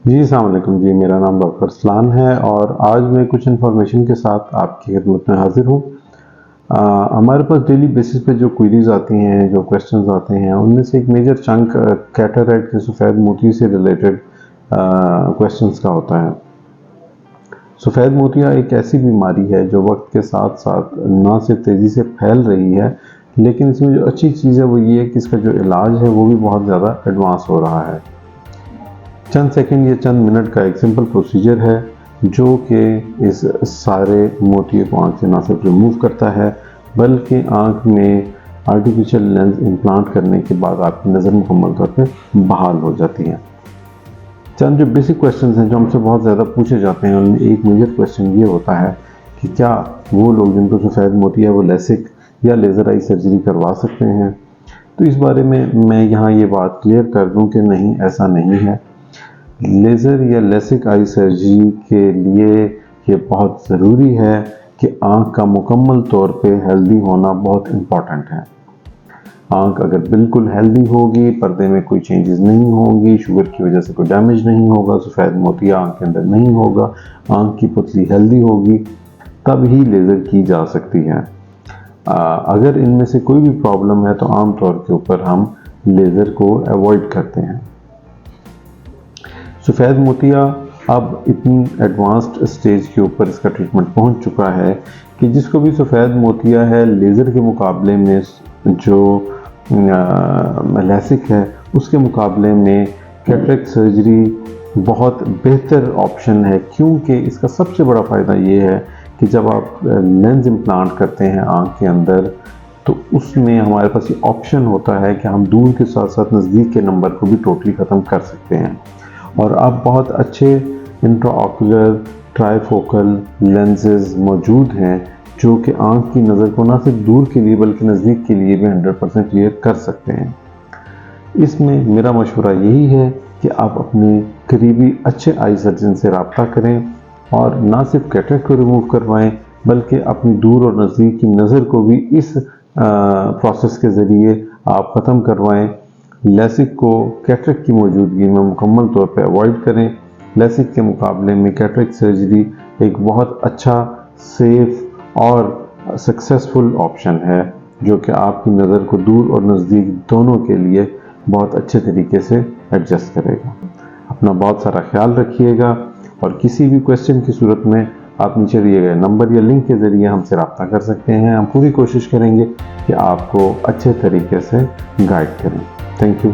जी, अस्सलाम वालेकुम जी, मेरा नाम डॉक्टर अरसलान है और आज मैं कुछ इन्फॉर्मेशन के साथ आपकी खिदमत में हाज़िर हूँ। हमारे पास डेली बेसिस पे जो क्वेरीज़ आती हैं, जो क्वेश्चंस आते हैं, उनमें से एक मेजर चंक कैटरेक्ट के सफ़ेद मोती से रिलेटेड क्वेश्चंस का होता है। सफ़ेद मोतिया एक ऐसी बीमारी है जो वक्त के साथ-साथ ना सिर्फ तेज़ी से फैल रही है, लेकिन इसमें जो अच्छी चीज़ है वो ये है कि इसका जो इलाज है वो भी बहुत ज़्यादा एडवांस हो रहा है। चंद सेकंड या चंद मिनट का एक सिंपल प्रोसीजर है जो कि इस सारे मोतिये को आँख से ना सिर्फ रिमूव करता है बल्कि आँख में आर्टिफिशियल लेंस इम्प्लांट करने के बाद आपकी नज़र मुकम्मल तौर पे बहाल हो जाती है। चंद जो बेसिक क्वेश्चंस हैं जो हमसे बहुत ज़्यादा पूछे जाते हैं, उनमें एक मेजर क्वेश्चन ये होता है कि क्या वो लोग जिनको सफ़ेद मोती है वो लेसिक या लेज़र आई सर्जरी करवा सकते हैं। तो इस बारे में मैं यहाँ ये बात क्लियर कर दूँ कि नहीं, ऐसा नहीं है। लेज़र या लेसिक आई सर्जरी के लिए ये बहुत ज़रूरी है कि आँख का मुकम्मल तौर पे हेल्दी होना बहुत इम्पॉर्टेंट है। आँख अगर बिल्कुल हेल्दी होगी, पर्दे में कोई चेंजेस नहीं होंगी, शुगर की वजह से कोई डैमेज नहीं होगा, सफ़ेद मोतिया आँख के अंदर नहीं होगा, आँख की पुतली हेल्दी होगी, तब ही लेज़र की जा सकती है। अगर इनमें से कोई भी प्रॉब्लम है तो आम तौर के ऊपर हम लेज़र को अवॉइड करते हैं। सफ़ेद मोतिया अब इतनी एडवांस्ड स्टेज के ऊपर इसका ट्रीटमेंट पहुंच चुका है कि जिसको भी सफ़ेद मोतिया है, लेज़र के मुकाबले में जो लेसिक है उसके मुकाबले में कैटरेक्ट सर्जरी बहुत बेहतर ऑप्शन है, क्योंकि इसका सबसे बड़ा फ़ायदा ये है कि जब आप लेंस इम्प्लांट करते हैं आँख के अंदर तो उसमें हमारे पास ये ऑप्शन होता है कि हम दूर के साथ साथ नज़दीक के नंबर को भी टोटली ख़त्म कर सकते हैं। और अब बहुत अच्छे इंट्राऑक्यूलर ट्राइफोकल लेंसेज मौजूद हैं जो कि आँख की नज़र को ना सिर्फ दूर के लिए बल्कि नज़दीक के लिए भी 100% क्लियर कर सकते हैं। इसमें मेरा मशवरा यही है कि आप अपने करीबी अच्छे आई सर्जन से रब्ता करें और ना सिर्फ कैटरेक्ट को रिमूव करवाएं बल्कि अपनी दूर और नज़दीक की नज़र को भी इस प्रोसेस के ज़रिए आप ख़त्म करवाएं। लेसिक को कैटरेक्ट की मौजूदगी में मुकम्मल तौर पर अवॉइड करें। लेसिक के मुकाबले में कैटरेक्ट सर्जरी एक बहुत अच्छा, सेफ और सक्सेसफुल ऑप्शन है जो कि आपकी नज़र को दूर और नज़दीक दोनों के लिए बहुत अच्छे तरीके से एडजस्ट करेगा। अपना बहुत सारा ख्याल रखिएगा और किसी भी क्वेश्चन की सूरत में आप नीचे दिए गए नंबर या लिंक के ज़रिए हमसे रब्ता कर सकते हैं। हम पूरी कोशिश करेंगे कि आपको अच्छे तरीके से गाइड करें। Thank you.